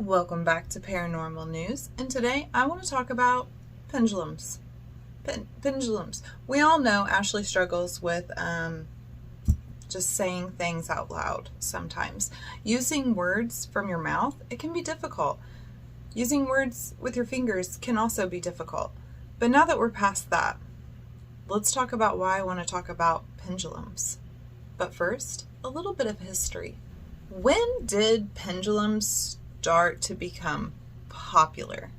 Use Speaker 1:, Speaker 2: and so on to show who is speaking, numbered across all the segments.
Speaker 1: Welcome back to Paranormal News, and today I want to talk about pendulums. Pendulums. We all know Ashley struggles with just saying things out loud sometimes. Using words from your mouth, it can be difficult. Using words with your fingers can also be difficult. But now that we're past that, let's talk about why I want to talk about pendulums. But first, a little bit of history. When did pendulums start to become popular?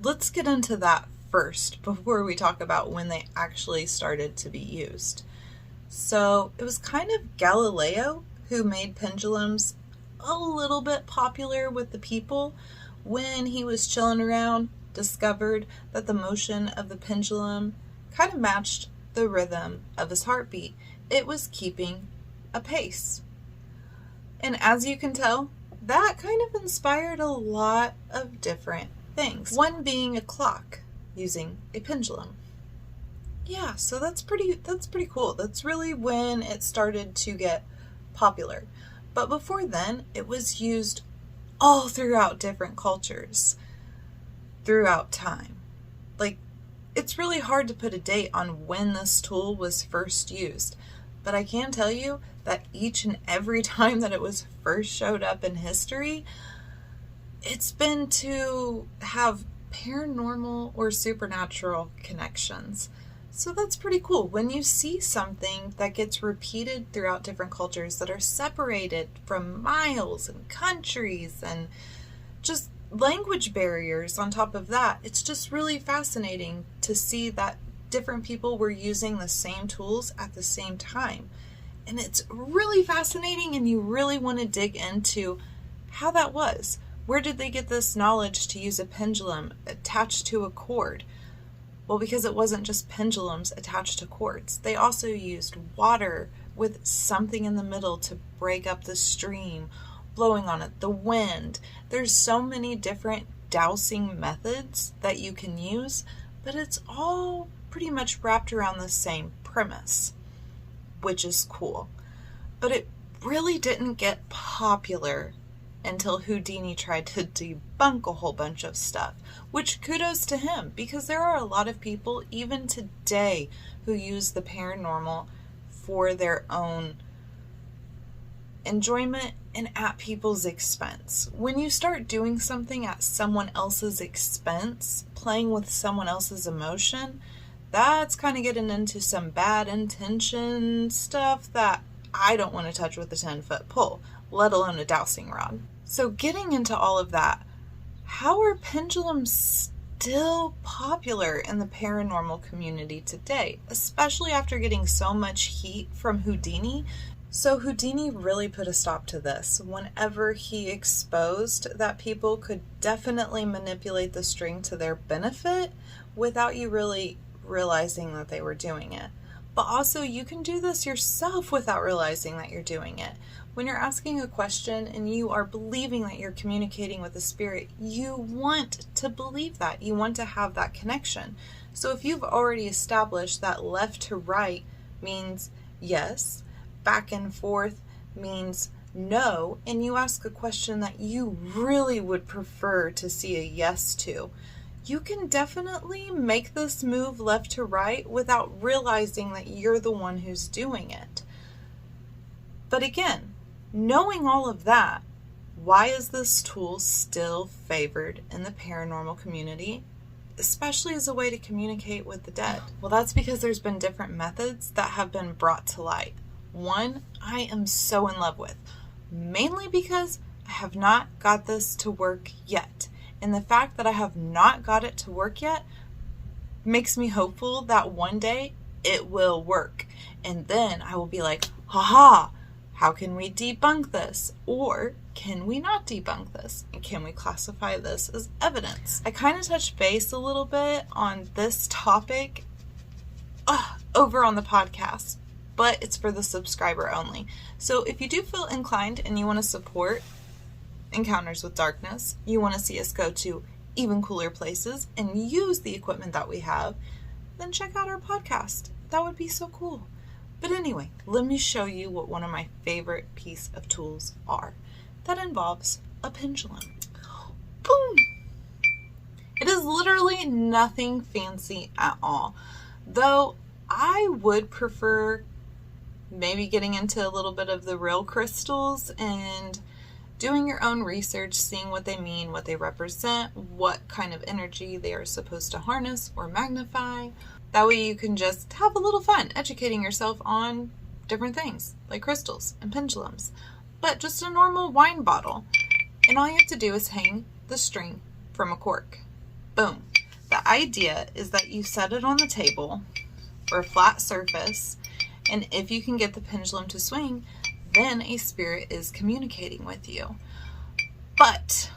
Speaker 1: Let's get into that first before we talk about when they actually started to be used. So it was kind of Galileo who made pendulums a little bit popular with the people. When he was chilling around, discovered that the motion of the pendulum kind of matched the rhythm of his heartbeat. It was keeping a pace. And as you can tell, that kind of inspired a lot of different things. One being a clock using a pendulum. Yeah, so that's pretty cool. That's really when it started to get popular. But before then, it was used all throughout different cultures, throughout time. Like, it's really hard to put a date on when this tool was first used. But I can tell you that each and every time that it was first showed up in history, it's been to have paranormal or supernatural connections. So that's pretty cool. When you see something that gets repeated throughout different cultures that are separated from miles and countries and just language barriers on top of that, it's just really fascinating to see that different people were using the same tools at the same time. And it's really fascinating, and you really want to dig into how that was. Where did they get this knowledge to use a pendulum attached to a cord? Well, because it wasn't just pendulums attached to cords. They also used water with something in the middle to break up the stream, blowing on it, the wind. There's so many different dowsing methods that you can use, but it's all pretty much wrapped around the same premise, which is cool. But it really didn't get popular until Houdini tried to debunk a whole bunch of stuff, which kudos to him, because there are a lot of people even today who use the paranormal for their own enjoyment and at people's expense. When you start doing something at someone else's expense, playing with someone else's emotion, that's kind of getting into some bad intention stuff that I don't want to touch with a 10-foot pole, let alone a dowsing rod. So getting into all of that, how are pendulums still popular in the paranormal community today, especially after getting so much heat from Houdini? So Houdini really put a stop to this whenever he exposed that people could definitely manipulate the string to their benefit without you really realizing that they were doing it. But also, you can do this yourself without realizing that you're doing it. When you're asking a question and you are believing that you're communicating with the spirit, you want to believe that. You want to have that connection. So if you've already established that left to right means yes, back and forth means no, and you ask a question that you really would prefer to see a yes to, you can definitely make this move left to right without realizing that you're the one who's doing it. But again, knowing all of that, why is this tool still favored in the paranormal community, especially as a way to communicate with the dead? Well, that's because there's been different methods that have been brought to light. One I am so in love with, mainly because I have not got this to work yet. And the fact that I have not got it to work yet makes me hopeful that one day it will work. And then I will be like, haha, how can we debunk this? Or can we not debunk this? And can we classify this as evidence? I kind of touched base a little bit on this topic over on the podcast, but it's for the subscriber only. So if you do feel inclined and you want to support Encounters with Darkness, you want to see us go to even cooler places and use the equipment that we have, then check out our podcast. That would be so cool. But anyway, let me show you what one of my favorite piece of tools are. That involves a pendulum. boom. It is literally nothing fancy at all. Though I would prefer maybe getting into a little bit of the real crystals and doing your own research, seeing what they mean, what they represent, what kind of energy they are supposed to harness or magnify. That way you can just have a little fun educating yourself on different things like crystals and pendulums. But just a normal wine bottle. And all you have to do is hang the string from a cork. Boom. The idea is that you set it on the table or a flat surface, and if you can get the pendulum to swing, then a spirit is communicating with you. But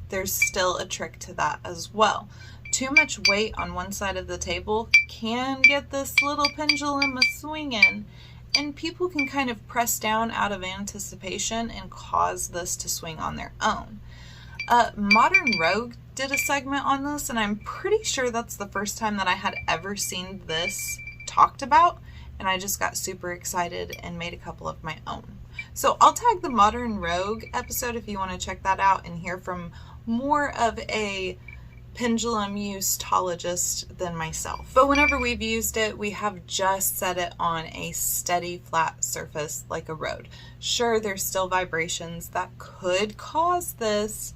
Speaker 1: there's still a trick to that as well. Too much weight on one side of the table can get this little pendulum a-swinging, and people can kind of press down out of anticipation and cause this to swing on their own. Modern Rogue did a segment on this, and I'm pretty sure that's the first time that I had ever seen this talked about, and I just got super excited and made a couple of my own. So I'll tag the Modern Rogue episode if you want to check that out and hear from more of a pendulum useologist than myself. But whenever we've used it, we have just set it on a steady flat surface like a road. Sure, there's still vibrations that could cause this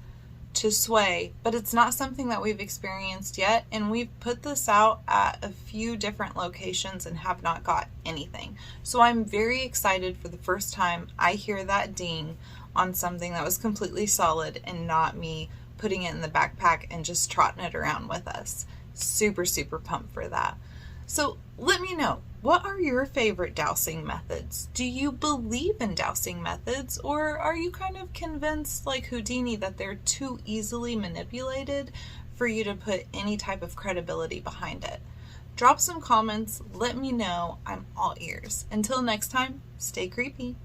Speaker 1: to sway, but it's not something that we've experienced yet, and we've put this out at a few different locations and have not got anything. So I'm very excited for the first time I hear that ding on something that was completely solid and not me putting it in the backpack and just trotting it around with us. Super, super pumped for that. So let me know, what are your favorite dowsing methods? Do you believe in dowsing methods, or are you kind of convinced, like Houdini, that they're too easily manipulated for you to put any type of credibility behind it? Drop some comments, let me know. I'm all ears. Until next time, stay creepy.